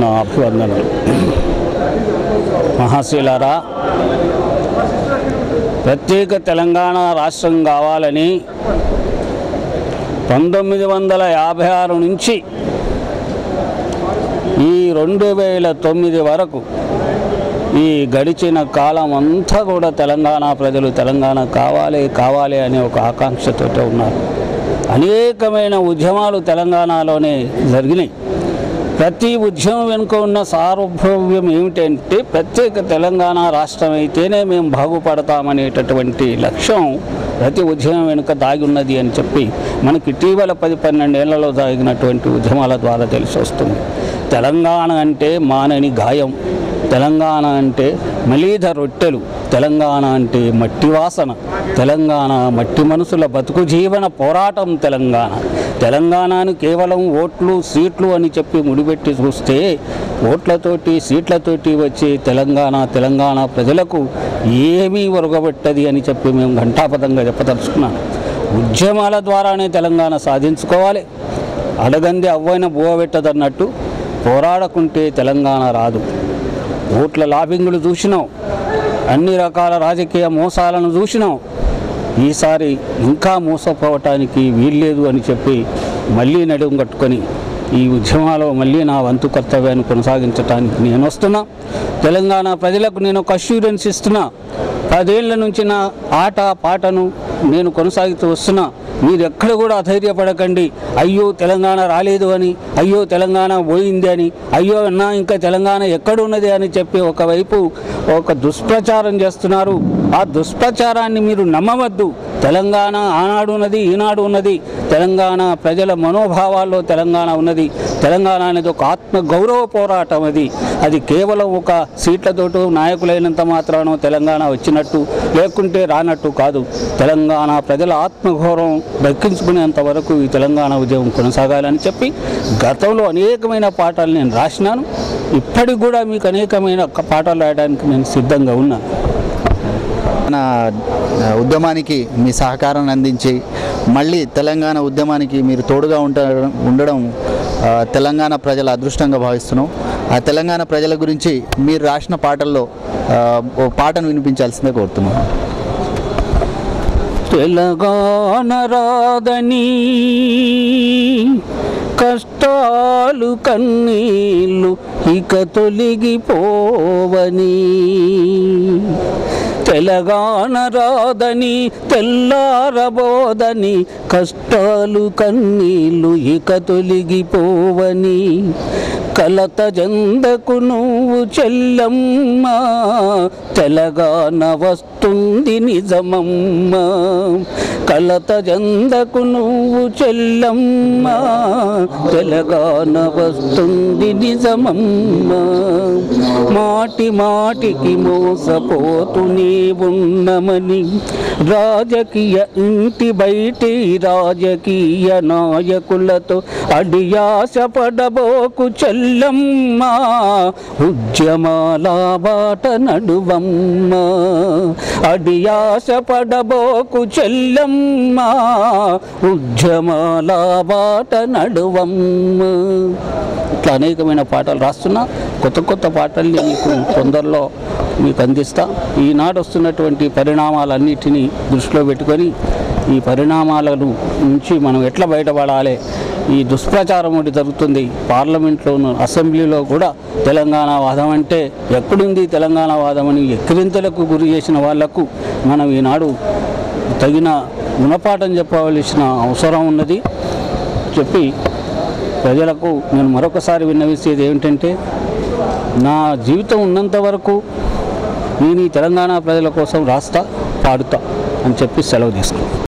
నా అభివందనలు. మహాశీలారా, ప్రత్యేక తెలంగాణ రాష్ట్రం కావాలని 1956 నుంచి ఈ 2009 వరకు ఈ గడిచిన కాలం అంతా కూడా తెలంగాణ ప్రజలు తెలంగాణ కావాలి అనే ఒక ఆకాంక్షతో ఉన్నారు. అనేకమైన ఉద్యమాలు తెలంగాణలోనే జరిగినాయి. ప్రతి ఉద్యమం వెనుక ఉన్న సార్వభౌమ్యం ఏమిటంటే ప్రత్యేక తెలంగాణ రాష్ట్రం అయితేనే మేము బాగుపడతామనేటటువంటి లక్ష్యం ప్రతి ఉద్యమం వెనుక దాగి ఉన్నది అని చెప్పి మనకి ఇటీవల 10-12 ఏళ్లలో జరిగినటువంటి ఉద్యమాల ద్వారా తెలిసి వస్తుంది. తెలంగాణ అంటే మానని గాయం, తెలంగాణ అంటే మలీద రొట్టెలు, తెలంగాణ అంటే మట్టి వాసన, తెలంగాణ మట్టి మనుషుల బతుకు జీవన పోరాటం. తెలంగాణను కేవలం ఓట్లు సీట్లు అని చెప్పి ముడిపెట్టి చూస్తే ఓట్లతోటి సీట్లతోటి వచ్చే తెలంగాణ ప్రజలకు ఏమీ ఒరగబెట్టది అని చెప్పి మేము ఘంటాపథంగా చెప్పదలుచుకున్నాం. ఉద్యమాల ద్వారానే తెలంగాణ సాధించుకోవాలి. అడగంది అవ్వైన బువ్వ పెట్టదన్నట్టు పోరాడకుంటే తెలంగాణ రాదు. ఓట్ల లాబింగులు చూసినాం, అన్ని రకాల రాజకీయ మోసాలను చూసినాం. ఈసారి ఇంకా మోసపోవటానికి వీల్లేదు అని చెప్పి మళ్ళీ నడుము కట్టుకొని ఈ ఉద్యమాలో మళ్ళీ నా వంతు కర్తవ్యాన్ని కొనసాగించడానికి నేను వస్తున్నా. తెలంగాణ ప్రజలకు నేను ఒక అష్యూరెన్స్ ఇస్తున్నా. 10 ఏళ్ల నుంచి నా ఆట పాటను నేను కొనసాగుతూ వస్తున్నా. మీరు ఎక్కడ కూడా అధైర్యపడకండి. అయ్యో తెలంగాణ రాలేదు అని, అయ్యో తెలంగాణ పోయింది అని, అయ్యో అన్నా ఇంకా తెలంగాణ ఎక్కడున్నది అని చెప్పి ఒకవైపు ఒక దుష్ప్రచారం చేస్తున్నారు. ఆ దుష్ప్రచారాన్ని మీరు నమ్మవద్దు. తెలంగాణ ఆనాడు ఉన్నది, ఈనాడు ఉన్నది. తెలంగాణ ప్రజల మనోభావాల్లో తెలంగాణ ఉన్నది. తెలంగాణ అనేది ఒక ఆత్మ గౌరవ పోరాటం. అది కేవలం ఒక సీట్లతోటో నాయకులైనంత మాత్రానో తెలంగాణ వచ్చినట్టు లేకుంటే రానట్టు కాదు. తెలంగాణ ప్రజల ఆత్మగౌరవం దక్కించుకునేంత వరకు ఈ తెలంగాణ ఉద్యమం కొనసాగాలని చెప్పి గతంలో అనేకమైన పాఠాలు నేను రాసినాను. ఇప్పటికి కూడా మీకు అనేకమైన పాఠాలు రాయడానికి నేను సిద్ధంగా ఉన్నాను. మన ఉద్యమానికి మీ సహకారాన్ని అందించి మళ్ళీ తెలంగాణ ఉద్యమానికి మీరు తోడుగా ఉండడం తెలంగాణ ప్రజల అదృష్టంగా భావిస్తున్నాం. ఆ తెలంగాణ ప్రజల గురించి మీరు రాసిన పాటల్లో ఓ పాటను వినిపించాల్సిందే కోరుతున్నాం. తెలంగాణ రాదని కష్టాలు కన్నీళ్ళు ఇక తొలగిపోవని, తెలంగాణ రాదని తెల్లారబోదని కష్టాలు కన్నీళ్ళు ఇక తొలగిపోవని, కలత జందకు నువ్వు చెల్లమ్మ తెలంగాణ వస్తుంది నిజమమ్మ, కలత జందకు నువ్వు చెల్లమ్మ తెలంగాణ వస్తుంది నిజమమ్మ, మాటి మాటికి మోసపోతూనే ఉన్నమని రాజకీయ ఇంటి బయటి రాజకీయ నాయకులతో అడియాస పడబోకు చెల్లమ్మ, ఉద్యమాల బాట నడువమ్మ, అడియాస పడబోకు చెల్లమ్మ, ఉద్యమాల బాట నడువమ్మ. ఇట్లా అనేకమైన పాటలు రాస్తున్నా. కొత్త పాటల్ని మీకు తొందరలో మీకు అందిస్తా. ఈనాడు వస్తున్నటువంటి పరిణామాలన్నిటినీ దృష్టిలో పెట్టుకొని ఈ పరిణామాల నుంచి మనం ఎట్లా బయటపడాలి. ఈ దుష్ప్రచారం ఒకటి జరుగుతుంది పార్లమెంట్లోను, అసెంబ్లీలో కూడా. తెలంగాణ వాదం అంటే ఎక్కడుంది తెలంగాణ వాదం అని ఎక్కిరింతలకు గురి చేసిన వాళ్లకు మనం ఈనాడు తగిన గుణపాఠం చెప్పవలసిన అవసరం ఉన్నది చెప్పి ప్రజలకు నేను మరొకసారి విన్నవించేది ఏమిటంటే, నా జీవితం ఉన్నంత వరకు నేను ఈ తెలంగాణ ప్రజల కోసం రాస్తా, పాడుతా అని చెప్పి సెలవు తీసుకున్నాను.